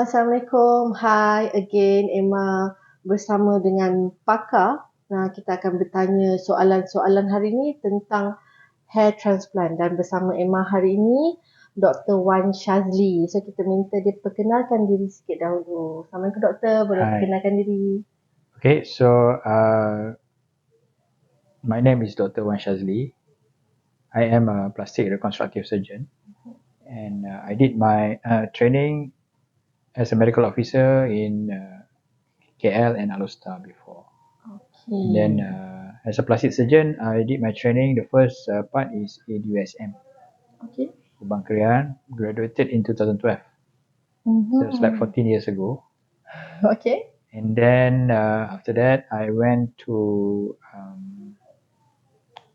Assalamualaikum. Hi again, Emma bersama dengan pakar. Nah, kita akan bertanya soalan-soalan hari ini tentang hair transplant dan bersama Emma hari ini Dr Wan Syazli. So kita minta dia perkenalkan diri sikit dahulu. Assalamualaikum doktor, boleh Hi. perkenalkan diri? Okay, so my name is Dr Wan Syazli. I am a plastic reconstructive surgeon, and I did my training as a medical officer in KL and Alustar before. And then as a plastic surgeon, I did my training. The first part is in USM, Okay. Kubang Krian, graduated in 2012. So it's like 14 years ago. Okay. And then after that, I went to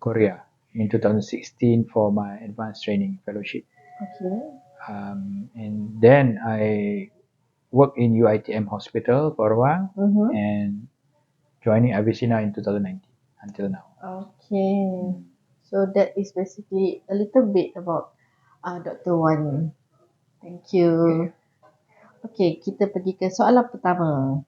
Korea in 2016 for my advanced training fellowship. Okay. And then I worked in UITM hospital for a while and joining Avicenna in 2019 until now. Okay. So that is basically a little bit about Dr. Wan. Thank you. Okay, kita pergi ke soalan pertama.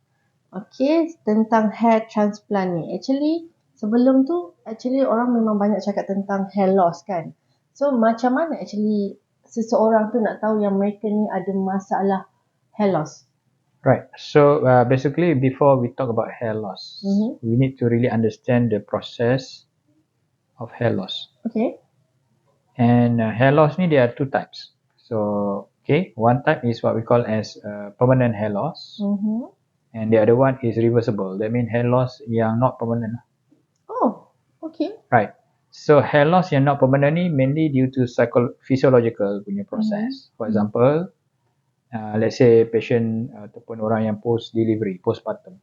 Okay, tentang hair transplant ni. Actually, sebelum tu, orang memang banyak cakap tentang hair loss kan. So, macam mana actually seseorang tu nak tahu yang mereka ni ada masalah hair loss? Right. So basically, before we talk about hair loss, we need to really understand the process of hair loss. Okay. And hair loss ni there are two types. So okay, one type is what we call as permanent hair loss, and the other one is reversible. That means hair loss yang not permanent. Oh, okay. Right. So hair loss yang not permanent ni mainly due to physiological punya process. For example, let's say patient ataupun orang yang post delivery, postpartum.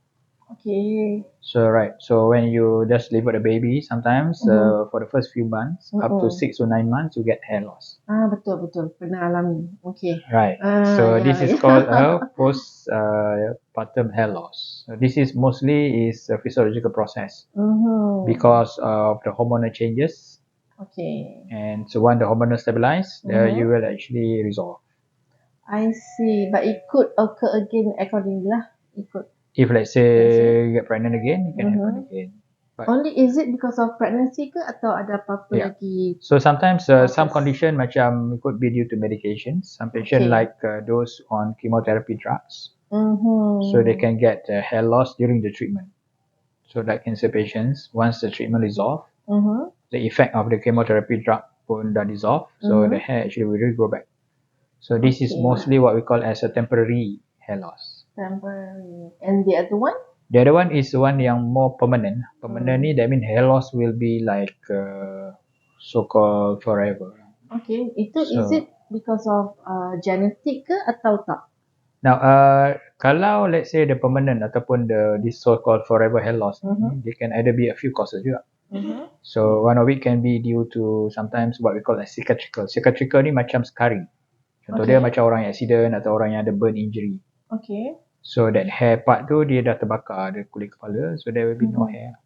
Okay. So right. So when you just deliver the baby, sometimes for the first few months, up to 6 to 9 months, you get hair loss. Betul. Pernah alami. Okay. Right. So this is called a postpartum hair loss. So this is mostly a physiological process because of the hormonal changes. Okay. And so when the hormonal stabilize, you will actually resolve. I see. But it could occur again accordingly lah. It could. If let's say you get pregnant again, it can happen again. But only is it because of pregnancy ke atau ada apa-apa lagi? So sometimes some condition macam could be due to medications. Some patient like those on chemotherapy drugs. So they can get hair loss during the treatment. So like cancer patients, once the treatment is off, the effect of the chemotherapy drug pun dah dissolve. So the hair actually will regrow back. So this is mostly what we call as a temporary hair loss. Temporary. And the other one? The other one is one yang more permanent. Permanent ni, that means hair loss will be like so-called forever. Okay. Is it because of genetic ke atau tak? Now, kalau let's say the permanent ataupun this so-called forever hair loss, they can either be a few causes juga. So one of it can be due to sometimes what we call as cicatrical. Cicatrical ni macam scarring. Contoh dia macam orang yang accident atau orang yang ada burn injury. Okay. So that hair part tu dia dah terbakar ada kulit kepala, so there will be no hair.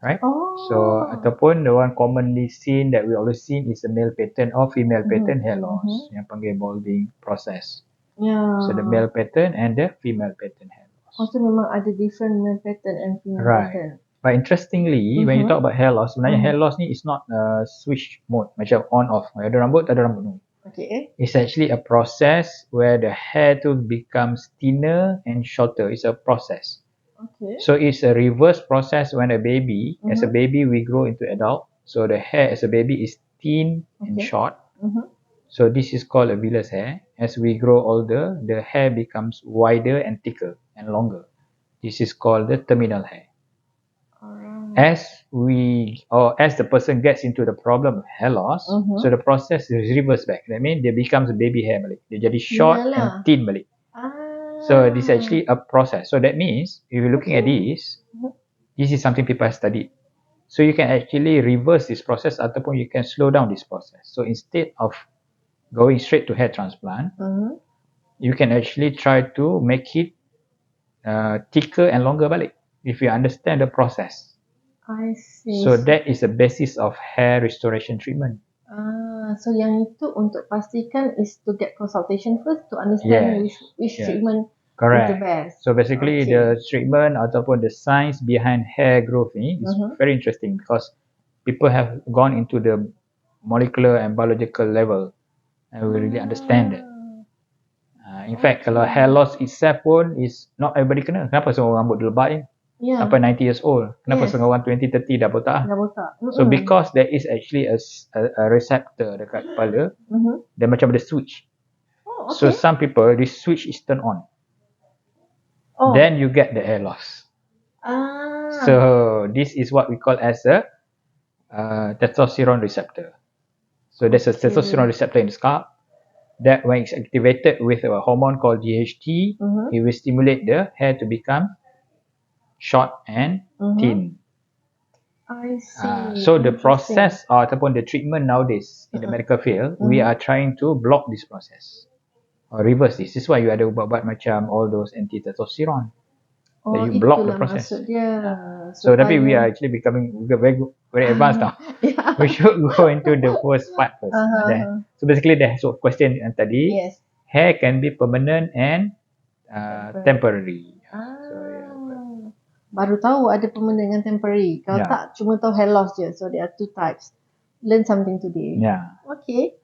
Right? So ataupun the one commonly seen that we always seen is a male pattern or female pattern hair loss yang panggil balding process. So the male pattern and the female pattern hair loss. So memang ada different male pattern and female pattern. But interestingly, when you talk about hair loss, sebenarnya hair loss ni is not a switch mode macam on off. Ada rambut, tak ada rambut. No. Okay. It's actually a process where the hair to becomes thinner and shorter. It's a process. Okay. So it's a reverse process when a baby, as a baby we grow into adult. So the hair as a baby is thin and short. So this is called a vellus hair. As we grow older, the hair becomes wider and thicker and longer. This is called the terminal hair. As the person gets into the problem of hair loss, so the process is reversed back. That means dia becomes a baby hair balik. Dia jadi short and thin balik. So this is actually a process. So that means if you're looking at this, this is something people have studied. So you can actually reverse this process ataupun you can slow down this process. So instead of going straight to hair transplant, you can actually try to make it thicker and longer balik if you understand the process. I see. So that is the basis of hair restoration treatment. So yang itu untuk pastikan is to get consultation first to understand which treatment is the Correct. best. So basically the treatment ataupun the science behind hair growth ni is very interesting because people have gone into the molecular and biological level and we really understand that. In fact, kalau hair loss itself pun is not everybody kena. Kenapa semua orang rambut dia lebat je? Sampai 90 years old. Kenapa setengah orang 20, 30 dah botak? So because there is actually a receptor dekat kepala, dia macam ada switch. So some people, this switch is turned on. Then you get the hair loss. So this is what we call as a testosterone receptor. So there's a testosterone receptor in the scalp that when it's activated with a hormone called DHT, it will stimulate the hair to become short and thin. I see. So the process ataupun the treatment nowadays in the medical field, we are trying to block this process or reverse this. This is why you ada ubat-ubat macam all those anti-testosterone. That you block the process. So tapi we are actually becoming very advanced now. We should go into the first part first. So basically the question yang tadi, hair can be permanent and temporary. Baru tahu ada permanent dengan temporary. Kalau tak, cuma tahu hair loss je. So there are two types. Learn something today. Okay.